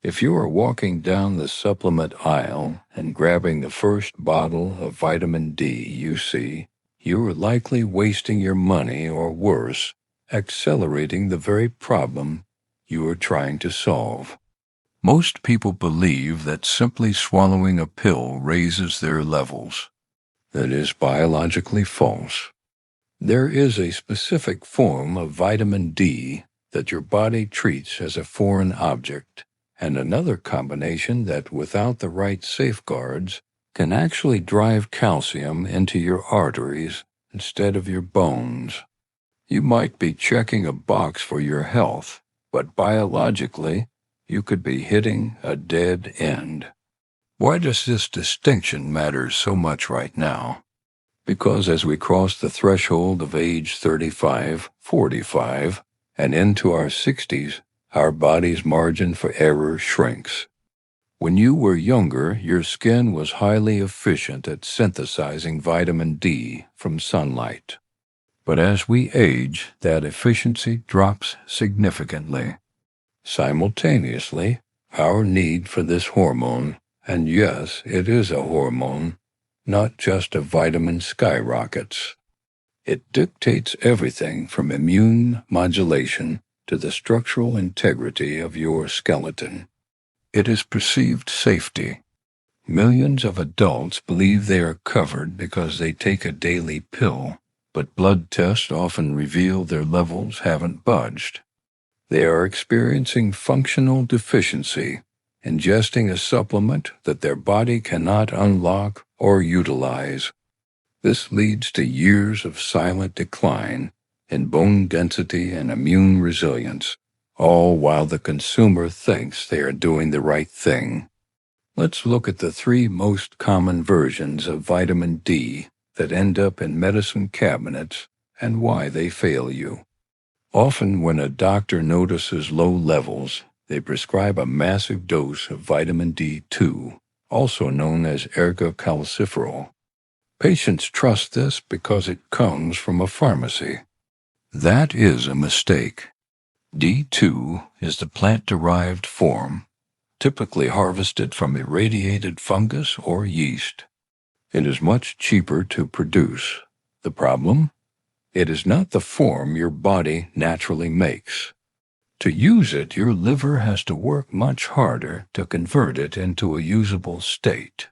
If you are walking down the supplement aisle and grabbing the first bottle of vitamin D you see, you are likely wasting your money or worse, accelerating the very problem you are trying to solve. Most people believe that simply swallowing a pill raises their levels. That is biologically false. There is a specific form of vitamin D that your body treats as a foreign object, and another combination that, without the right safeguards, can actually drive calcium into your arteries instead of your bones. You might be checking a box for your health, but biologically, you could be hitting a dead end. Why does this distinction matter so much right now? Because as we cross the threshold of age 35, 45, and into our 60s, our body's margin for error shrinks. When you were younger, your skin was highly efficient at synthesizing vitamin D from sunlight. But as we age, that efficiency drops significantly. Simultaneously, our need for this hormone, and yes, it is a hormone, not just a vitamin, skyrockets. It dictates everything from immune modulation to the structural integrity of your skeleton. It is perceived safety. Millions of adults believe they are covered because they take a daily pill, but blood tests often reveal their levels haven't budged. They are experiencing functional deficiency, ingesting a supplement that their body cannot unlock or utilize. This leads to years of silent decline in bone density and immune resilience, all while the consumer thinks they are doing the right thing. Let's look at the 3 most common versions of vitamin D that end up in medicine cabinets and why they fail you. Often when a doctor notices low levels, they prescribe a massive dose of vitamin D2, also known as calciferol. Patients trust this because it comes from a pharmacy. That is a mistake. D2 is the plant-derived form, typically harvested from irradiated fungus or yeast. It is much cheaper to produce. The problem? It is not the form your body naturally makes. To use it, your liver has to work much harder to convert it into a usable state.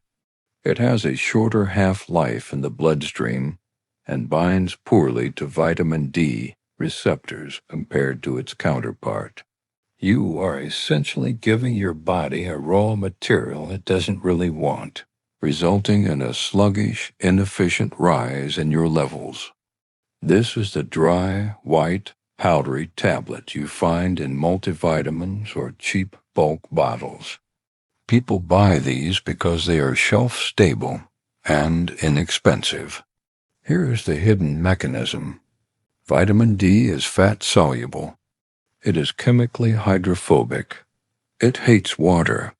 It has a shorter half-life in the bloodstream and binds poorly to vitamin D receptors compared to its counterpart. You are essentially giving your body a raw material it doesn't really want, resulting in a sluggish, inefficient rise in your levels. This is the dry, white, powdery tablet you find in multivitamins or cheap bulk bottles. People buy these because they are shelf-stable and inexpensive. Here is the hidden mechanism. Vitamin D is fat-soluble. It is chemically hydrophobic. It hates water.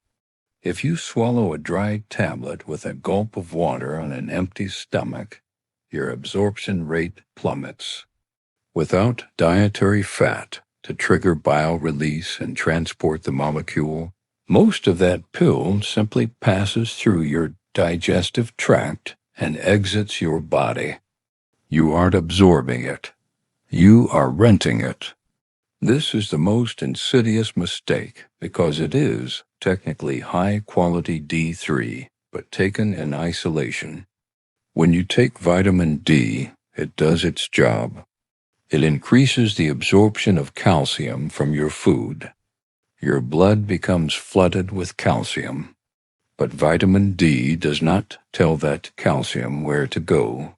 If you swallow a dried tablet with a gulp of water on an empty stomach, your absorption rate plummets. Without dietary fat to trigger bile release and transport the molecule, most of that pill simply passes through your digestive tract and exits your body. You aren't absorbing it. You are renting it. This is the most insidious mistake because it is technically high-quality D3, but taken in isolation. When you take vitamin D, it does its job. It increases the absorption of calcium from your food. Your blood becomes flooded with calcium. But vitamin D does not tell that calcium where to go.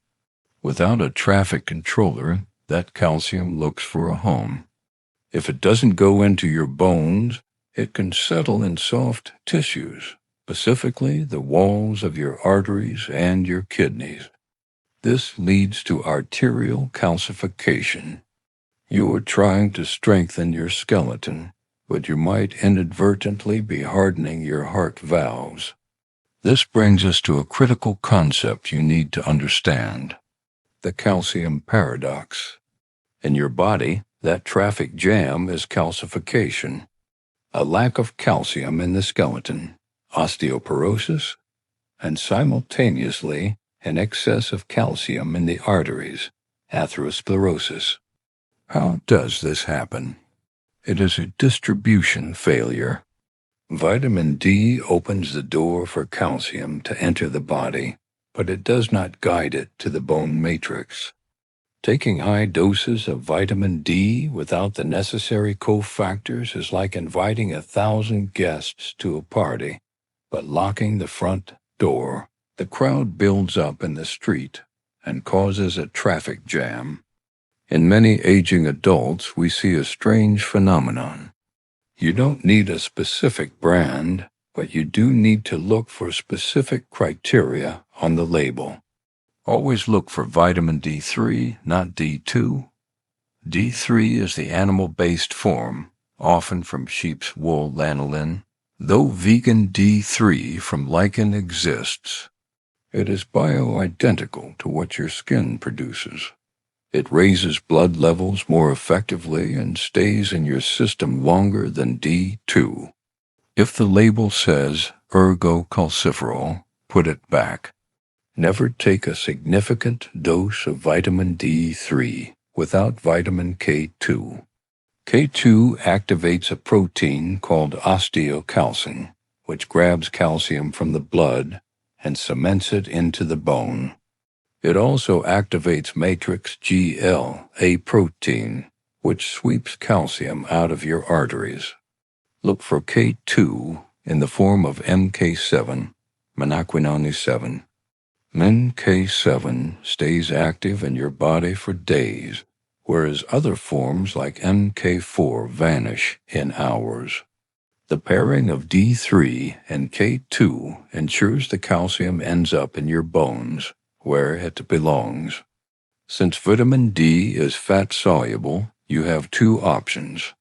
Without a traffic controller, that calcium looks for a home. If it doesn't go into your bones, it can settle in soft tissues, specifically the walls of your arteries and your kidneys. This leads to arterial calcification. You are trying to strengthen your skeleton, but you might inadvertently be hardening your heart valves. This brings us to a critical concept you need to understand: the calcium paradox. In your body, that traffic jam is calcification. a lack of calcium in the skeleton, osteoporosis, and simultaneously an excess of calcium in the arteries, atherosclerosis. How does this happen? It is a distribution failure. Vitamin D opens the door for calcium to enter the body, but it does not guide it to the bone matrix. Taking high doses of vitamin D without the necessary cofactors is like inviting 1,000 guests to a party, but locking the front door. The crowd builds up in the street and causes a traffic jam. In many aging adults, we see a strange phenomenon. You don't need a specific brand, but you do need to look for specific criteria on the label. Always look for vitamin D3, not D2. D3 is the animal-based form, often from sheep's wool lanolin. Though vegan D3 from lichen exists, it is bioidentical to what your skin produces. It raises blood levels more effectively and stays in your system longer than D2. If the label says ergocalciferol, put it back. Never take a significant dose of vitamin D3 without vitamin K2. K2 activates a protein called osteocalcin, which grabs calcium from the blood and cements it into the bone. It also activates matrix GL, a protein, which sweeps calcium out of your arteries. Look for K2 in the form of MK7, menaquinone 7. MK7 stays active in your body for days, whereas other forms like MK4 vanish in hours. The pairing of D3 and K2 ensures the calcium ends up in your bones, where it belongs. Since vitamin D is fat-soluble, you have two options.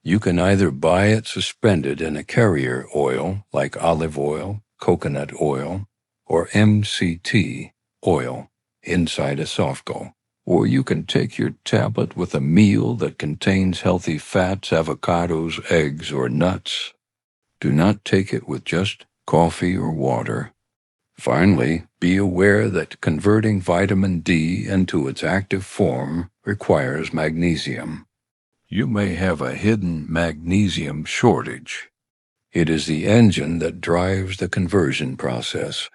You can either buy it suspended in a carrier oil like olive oil, coconut oil, or MCT oil inside a softgel, or you can take your tablet with a meal that contains healthy fats, avocados, eggs, or nuts. Do not take it with just coffee or water. Finally, be aware that converting vitamin D into its active form requires magnesium. You may have a hidden magnesium shortage. It is the engine that drives the conversion process.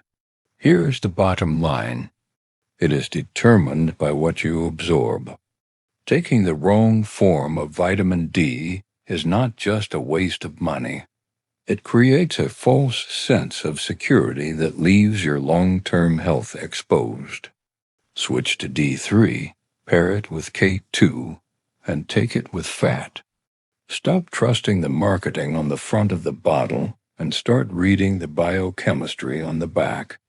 Here's the bottom line. It is determined by what you absorb. Taking the wrong form of vitamin D is not just a waste of money. It creates a false sense of security that leaves your long-term health exposed. Switch to D3, pair it with K2, and take it with fat. Stop trusting the marketing on the front of the bottle and start reading the biochemistry on the back.